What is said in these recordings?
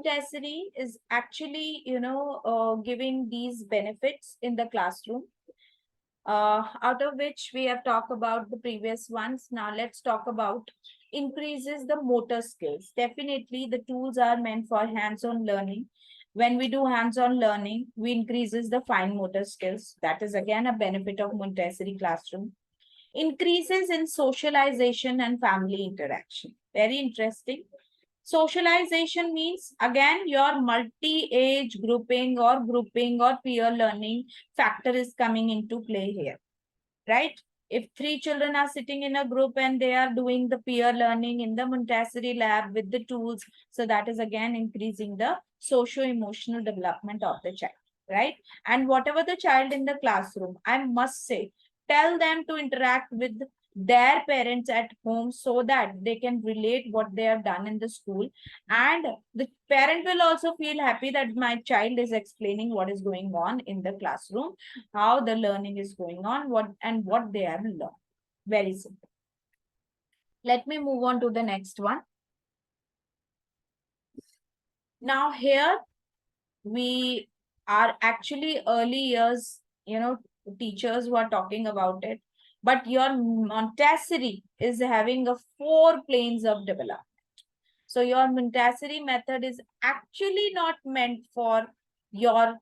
Montessori is actually, giving these benefits in the classroom, out of which we have talked about the previous ones. Now let's talk about increases the motor skills. Definitely the tools are meant for hands-on learning. When we do hands-on learning, we increases the fine motor skills. That is again a benefit of Montessori classroom. Increases in socialization and family interaction. Very interesting. Socialization means again your multi-age grouping or peer learning factor is coming into play here, right? If three children are sitting in a group and they are doing the peer learning in the Montessori lab with the tools, so that is again increasing the socio-emotional development of the child, right? And whatever the child in the classroom, I must say, tell them to interact with their parents at home so that they can relate what they have done in the school, and the parent will also feel happy that my child is explaining what is going on in the classroom, how the learning is going on, what they have learned. Very simple. Let me move on to the next one. Now here we are actually early years, teachers who are talking about it, but your Montessori is having a 4 planes of development. So your Montessori method is actually not meant for your,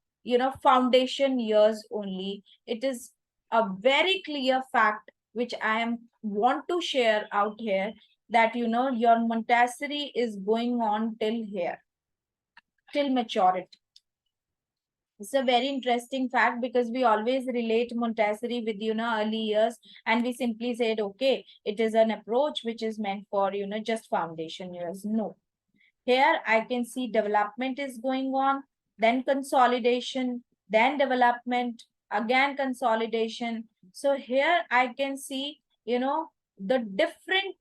foundation years only. It is a very clear fact which I am want to share out here, that your Montessori is going on till here, till maturity. It's a very interesting fact because we always relate Montessori with, early years, and we simply said, okay, it is an approach which is meant for, just foundation years. No. Here I can see development is going on, then consolidation, then development, again consolidation. So here I can see, the different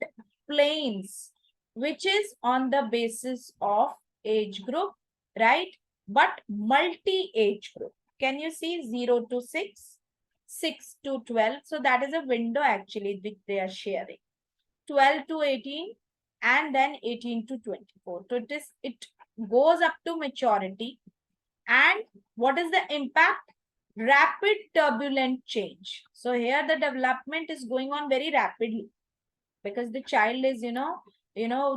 planes, which is on the basis of age group, right? But multi-age group. Can you see 0 to 6, 6 to 12? So that is a window actually which they are sharing. 12 to 18, and then 18 to 24. So it goes up to maturity. And what is the impact? Rapid turbulent change. So here the development is going on very rapidly because the child is,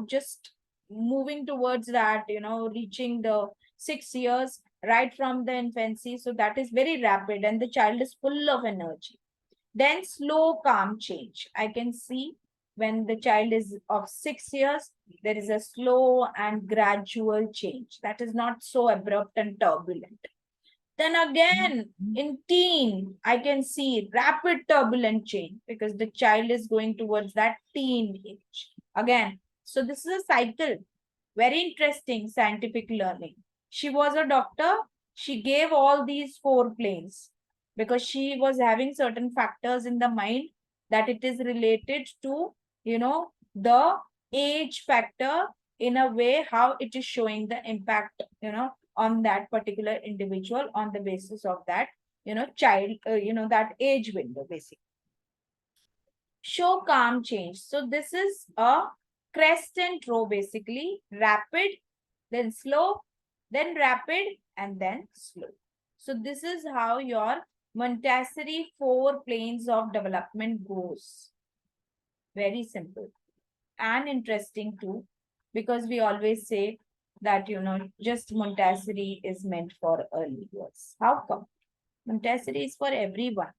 just moving towards that, reaching the 6 years right from the infancy. So that is very rapid and the child is full of energy. Then slow, calm change. I can see when the child is of 6 years, there is a slow and gradual change. That is not so abrupt and turbulent. Then again, in teen, I can see rapid turbulent change because the child is going towards that teen age. Again, so this is a cycle. Very interesting scientific learning. She was a doctor. She gave all these 4 planes because she was having certain factors in the mind that it is related to, the age factor in a way how it is showing the impact, on that particular individual on the basis of that, child, that age window basically. Show calm change. So this is a crescent row basically, rapid, then slow, then rapid, and then slow. So this is how your Montessori 4 planes of development goes. Very simple and interesting too, because we always say that, just Montessori is meant for early years. How come? Montessori is for everyone.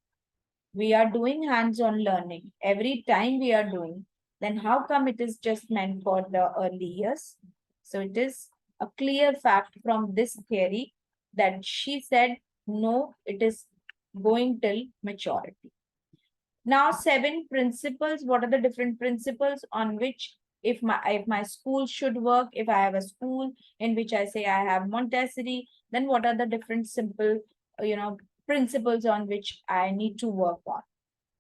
We are doing hands-on learning. Every time we are doing, then how come it is just meant for the early years? So it is a clear fact from this theory that she said, no, it is going till maturity. Now, 7 principles. What are the different principles on which if my school should work, if I have a school in which I say I have Montessori, then what are the different simple, principles on which I need to work on?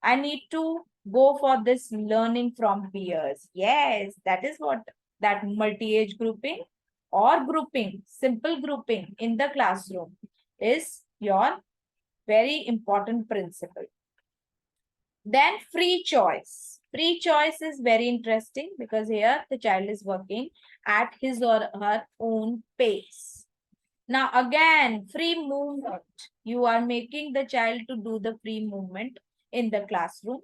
I need to go for this learning from peers. Yes, that is what that multi-age grouping or grouping, simple grouping in the classroom is your very important principle. Then free choice. Free choice is very interesting because here the child is working at his or her own pace. Now again, free movement. You are making the child to do the free movement in the classroom.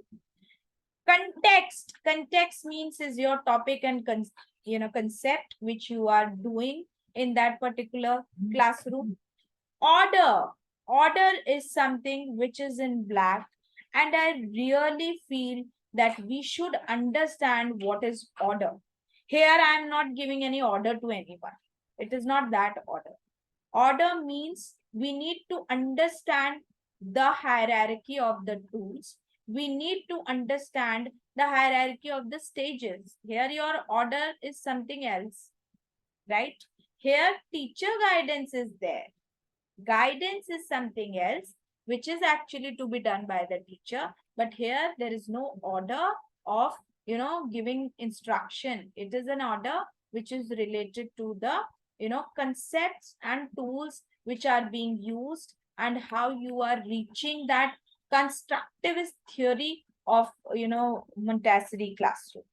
Context. Context means is your topic and concept which you are doing in that particular classroom. Order. Order is something which is in black, and I really feel that we should understand what is order. Here I am not giving any order to anyone. It is not that order. Order means we need to understand the hierarchy of the tools. We need to understand the hierarchy of the stages. Here your order is something else, right? Here teacher guidance is there. Guidance is something else, which is actually to be done by the teacher. But here there is no order of, giving instruction. It is an order which is related to the, concepts and tools which are being used and how you are reaching that constructivist theory of, Montessori classroom.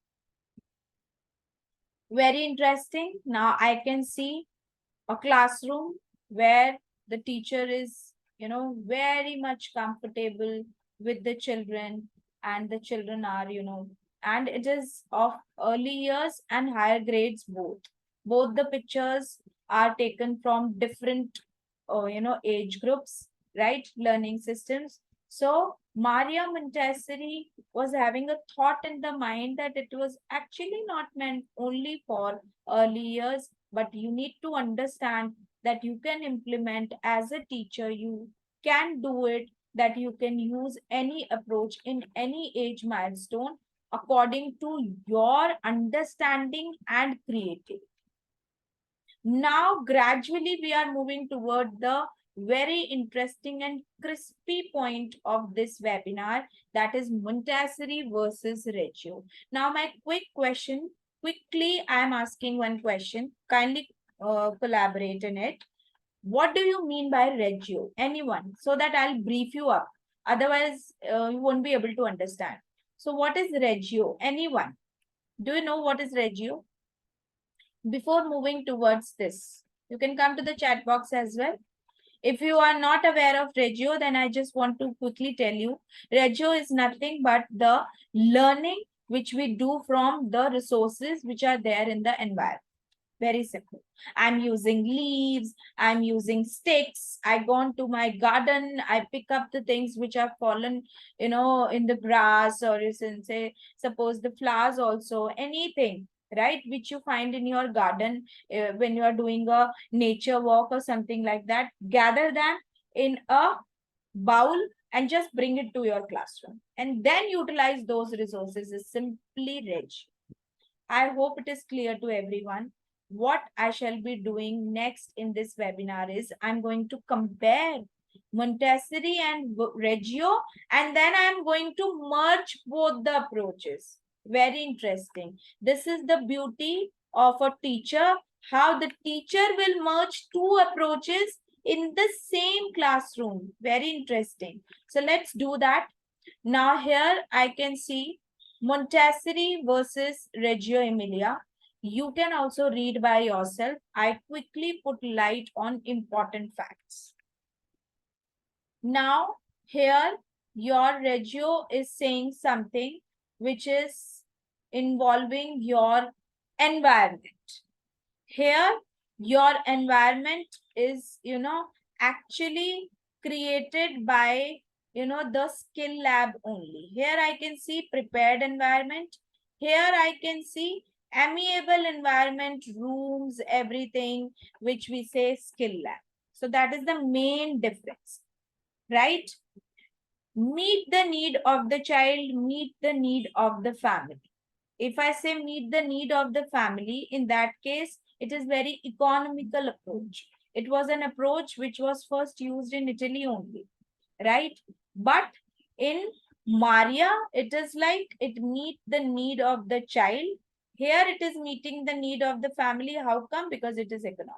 Very interesting. Now I can see a classroom where the teacher is, very much comfortable with the children, and the children are, and it is of early years and higher grades both. Both the pictures are taken from different, age groups, right? Learning systems. So Maria Montessori was having a thought in the mind that it was actually not meant only for early years, but you need to understand that you can implement as a teacher. You can do it, that you can use any approach in any age milestone according to your understanding and creativity. Now, gradually, we are moving toward the very interesting and crispy point of this webinar, that is Montessori versus Reggio. Now, my quickly, I am asking one question. Kindly collaborate in it. What do you mean by Reggio? Anyone? So that I'll brief you up. Otherwise, you won't be able to understand. So, what is Reggio? Anyone? Do you know what is Reggio? Before moving towards this, you can come to the chat box as well. If you are not aware of Reggio, then I just want to quickly tell you, Reggio is nothing but the learning which we do from the resources which are there in the environment. Very simple. I'm using leaves, I'm using sticks, I go to my garden, I pick up the things which have fallen, in the grass, or you can say, suppose the flowers also, anything, right, which you find in your garden when you are doing a nature walk or something like that. Gather them in a bowl and just bring it to your classroom, and then utilize those resources is simply rich. I hope it is clear to everyone. What I shall be doing next in this webinar is I'm going to compare Montessori and Reggio, and then I'm going to merge both the approaches. Very interesting. This is the beauty of a teacher, how the teacher will merge two approaches in the same classroom. Very interesting. So let's do that. Now here I can see Montessori versus Reggio Emilia. You can also read by yourself. I quickly put light on important facts. Now here your Reggio is saying something which is involving your environment. Here your environment is, actually created by, the skill lab only. Here I can see prepared environment. Here I can see amiable environment, rooms, everything, which we say skill lab. So that is the main difference, right? Meet the need of the child, meet the need of the family. If I say meet the need of the family, in that case, it is very economical approach. It was an approach which was first used in Italy only, right? But in Maria, it is like it meet the need of the child. Here it is meeting the need of the family. How come? Because it is economic.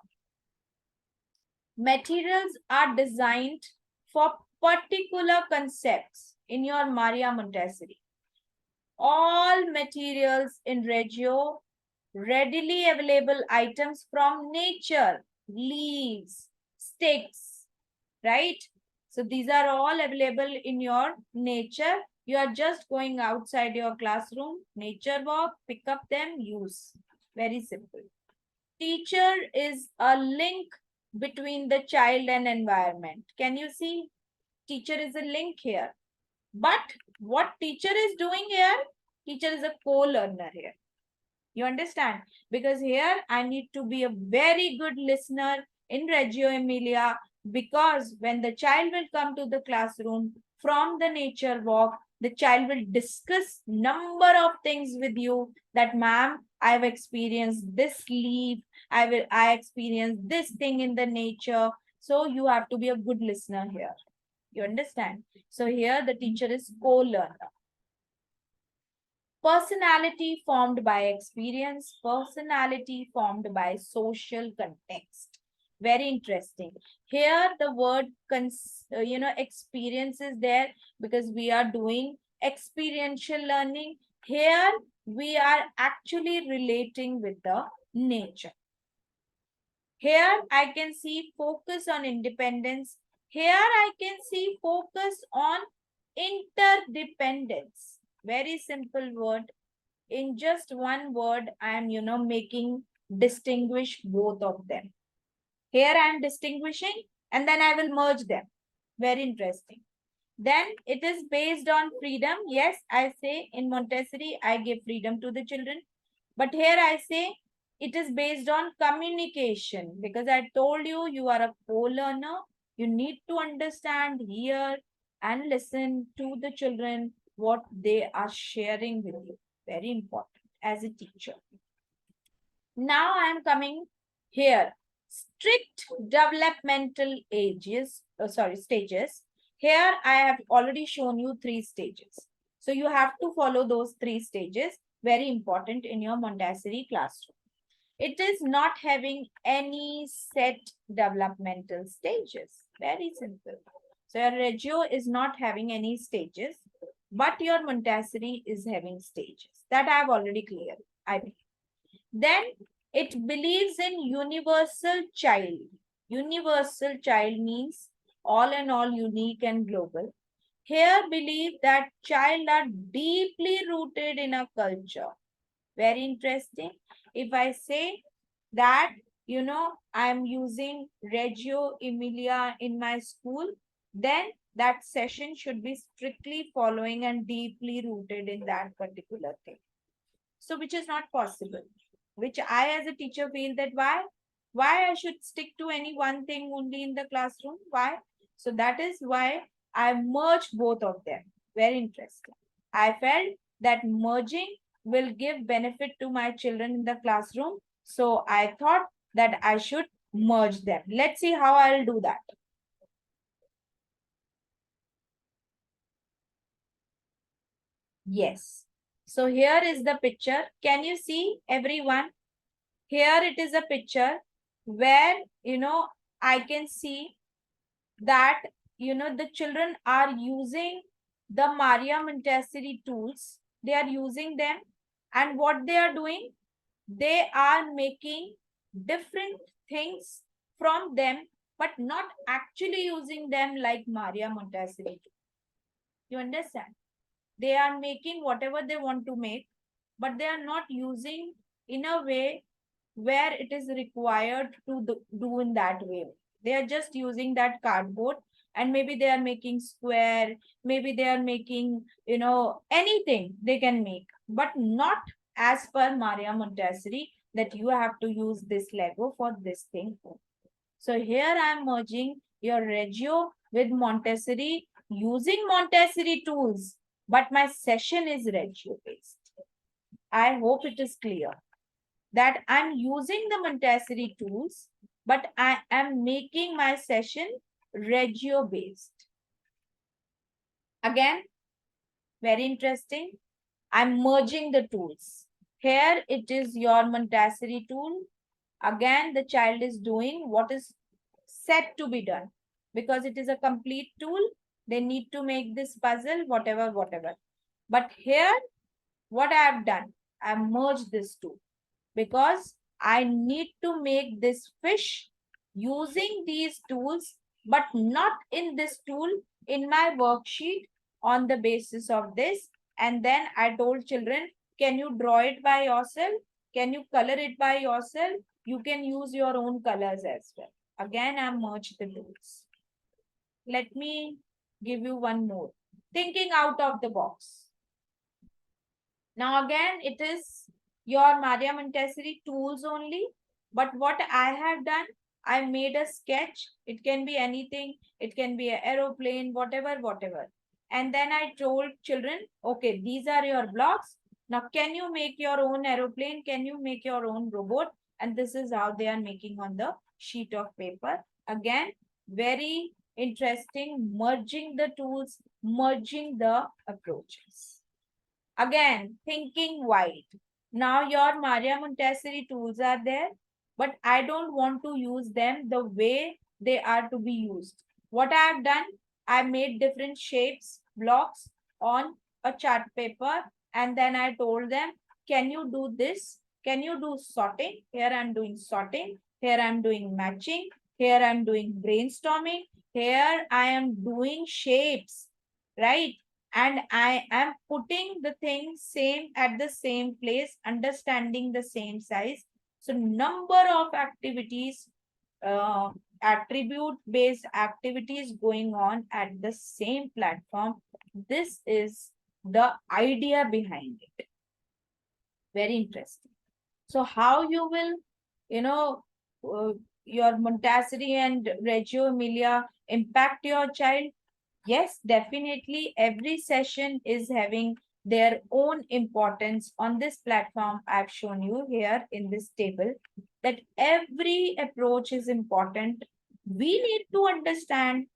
Materials are designed for particular concepts in your Maria Montessori. All materials in Reggio, readily available items from nature, leaves, sticks, right? So these are all available in your nature. You are just going outside your classroom, nature walk, pick up them, use. Very simple. Teacher is a link between the child and environment. Can you see? Teacher is a link here. But what teacher is doing here? Teacher is a co-learner here. You understand? Because here I need to be a very good listener in Reggio Emilia, because when the child will come to the classroom from the nature walk, the child will discuss number of things with you that ma'am, I've experienced this leaf, I experienced this thing in the nature. So you have to be a good listener here. You understand? So here the teacher is co-learner. Personality formed by experience, personality formed by social context. Very interesting. Here the word experience is there because we are doing experiential learning. Here we are actually relating with the nature. Here I can see focus on independence. Here I can see focus on interdependence. Very simple word. In just one word, I am, making distinguish both of them. Here I am distinguishing and then I will merge them. Very interesting. Then it is based on freedom. Yes, I say in Montessori, I give freedom to the children. But here I say it is based on communication, because I told you, you are a co-learner. You need to understand, hear, and listen to the children, what they are sharing with you. Very important as a teacher. Now I am coming here. Strict developmental stages. Here I have already shown you 3 stages. So you have to follow those 3 stages. Very important in your Montessori classroom. It is not having any set developmental stages. Very simple. So your Reggio is not having any stages, but your Montessori is having stages. That I have already cleared, I believe. Then it believes in universal child. Universal child means all and all, unique and global. Here believe that child are deeply rooted in a culture. Very interesting. If I say that, I'm using Reggio Emilia in my school, then that session should be strictly following and deeply rooted in that particular thing. So which is not possible, which I as a teacher feel that why I should stick to any one thing only in the classroom. Why? So that is why I merged both of them. Very interesting. I felt that merging will give benefit to my children in the classroom, so I thought that I should merge them. Let's see how I'll do that. Yes, so here is the picture. Can you see, everyone? Here it is a picture where, I can see that, the children are using the Maria Montessori tools. They are using them. And what they are doing? They are making different things from them, but not actually using them like Maria Montessori. You understand? They are making whatever they want to make, but they are not using in a way where it is required to do in that way. They are just using that cardboard, and maybe they are making square, maybe they are making, anything they can make, but not as per Maria Montessori that you have to use this Lego for this thing. So here I am merging your Reggio with Montessori using Montessori tools, but my session is Reggio based. I hope it is clear that I'm using the Montessori tools, but I am making my session Reggio based. Again, very interesting. I'm merging the tools. Here it is your Montessori tool. Again, the child is doing what is set to be done, because it is a complete tool. They need to make this puzzle, whatever. But here what I have done, I have merged these two because I need to make this fish using these tools, but not in this tool, in my worksheet on the basis of this. And then I told children, can you draw it by yourself? Can you color it by yourself? You can use your own colors as well. Again, I merged the tools. Let me give you one more. Thinking out of the box. Now again, it is your Maria Montessori tools only. But what I have done, I made a sketch. It can be anything. It can be an aeroplane, whatever. And then I told children, okay, these are your blocks. Now, can you make your own aeroplane? Can you make your own robot? And this is how they are making on the sheet of paper. Again, very interesting, merging the tools, merging the approaches. Again, thinking wide. Now your Maria Montessori tools are there, but I don't want to use them the way they are to be used. What I have done, I made different shapes, blocks on a chart paper, and then I told them, can you do this? Can you do sorting? Here I'm doing sorting. Here I'm doing matching. Here I'm doing brainstorming. Here I am doing shapes, right? And I am putting the things same at the same place, understanding the same size. So number of activities, attribute based activities going on at the same platform. This is the idea behind it. Very interesting. So how you will, you know, your Montessori and Reggio Emilia impact your child? Yes, definitely. Every session is having their own importance on this platform. I've shown you here in this table that every approach is important. We need to understand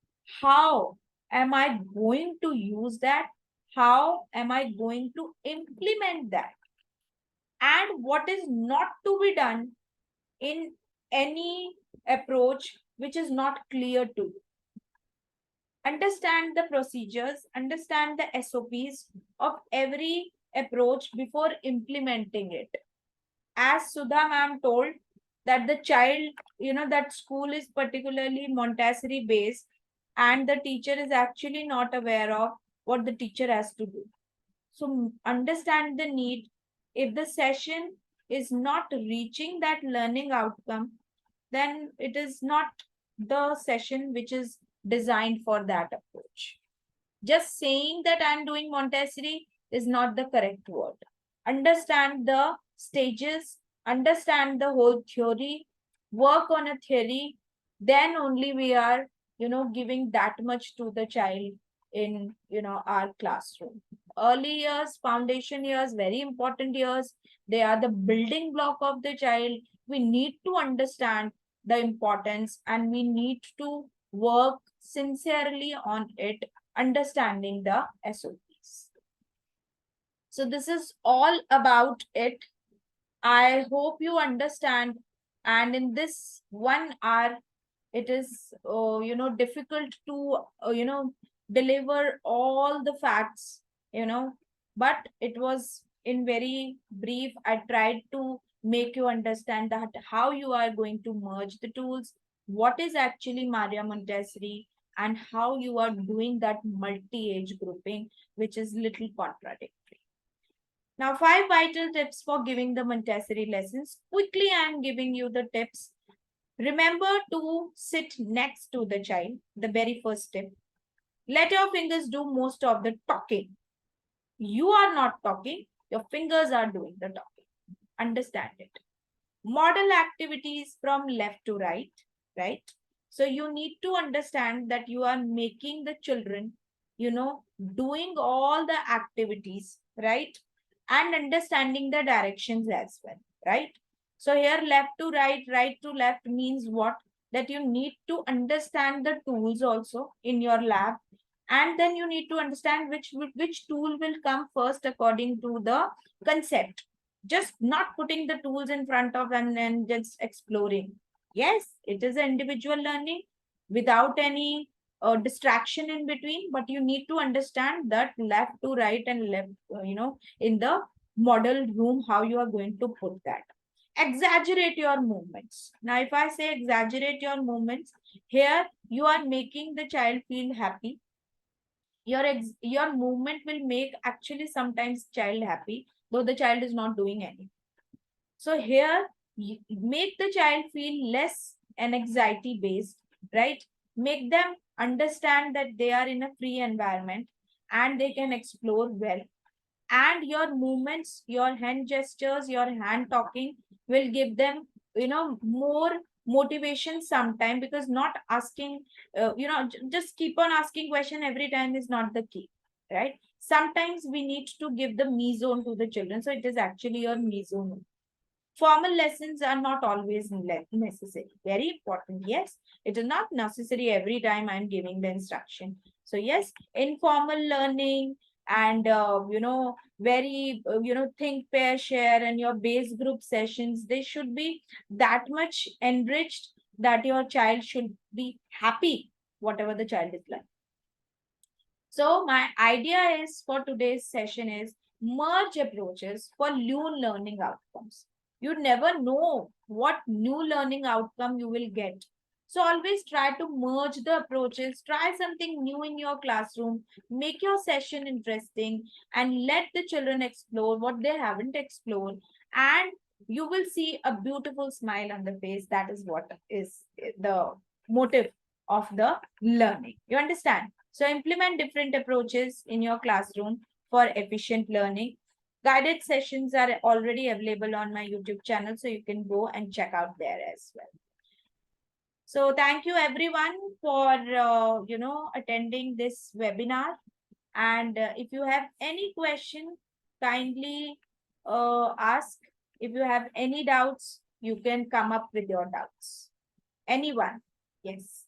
how am I going to use that? How am I going to implement that? And what is not to be done in any approach which is not clear to you. Understand the procedures, understand the SOPs of every approach before implementing it. As Sudha ma'am told, that the child, that school is particularly Montessori based, and the teacher is actually not aware of what the teacher has to do. So understand the need. If the session is not reaching that learning outcome, then it is not the session which is designed for that approach. Just saying that I'm doing Montessori is not the correct word. Understand the stages, understand the whole theory, work on a theory, then only we are, giving that much to the child in, our classroom. Early years, foundation years, very important years. They are the building block of the child. We need to understand the importance and we need to work sincerely on it, understanding the SOPs. So this is all about it. I hope you understand. And in this 1 hour, it is, difficult to, deliver all the facts, but it was in very brief. I tried to make you understand that how you are going to merge the tools, what is actually Maria Montessori, and how you are doing that multi-age grouping, which is little contradictory. Now, 5 vital tips for giving the Montessori lessons. Quickly, I am giving you the tips. Remember to sit next to the child, the very first tip. Let your fingers do most of the talking. You are not talking, your fingers are doing the talking. Understand it. Model activities from left to right? So you need to understand that you are making the children, doing all the activities, right? And understanding the directions as well, right? So here left to right to left means what? That you need to understand the tools also in your lab, and then you need to understand which tool will come first according to the concept. Just not putting the tools in front of and just exploring. Yes, it is individual learning without any distraction in between, but you need to understand that left to right and left, in the model room, how you are going to put that. Exaggerate your movements. Now, if I say exaggerate your movements, here you are making the child feel happy. Your movement will make actually sometimes child happy, though the child is not doing anything. So here, make the child feel less and anxiety based, right? Make them understand that they are in a free environment and they can explore well. And your movements, your hand gestures, your hand talking will give them, more motivation sometime, because not asking, just keep on asking question every time is not the key, right? Sometimes we need to give the me zone to the children. So it is actually your me zone. Formal lessons are not always necessary. Very important. Yes, it is not necessary every time I'm giving the instruction. So yes, informal learning and very think, pair, share, and your base group sessions, they should be that much enriched that your child should be happy whatever the child is learning. So my idea is for today's session is merge approaches for new learning outcomes. You never know what new learning outcome you will get. So always try to merge the approaches, try something new in your classroom, make your session interesting, and let the children explore what they haven't explored. And you will see a beautiful smile on the face. That is what is the motive of the learning. You understand? So implement different approaches in your classroom for efficient learning. Guided sessions are already available on my YouTube channel, so you can go and check out there as well. So thank you everyone for attending this webinar. And if you have any question, kindly ask. If you have any doubts, you can come up with your doubts. Anyone? Yes.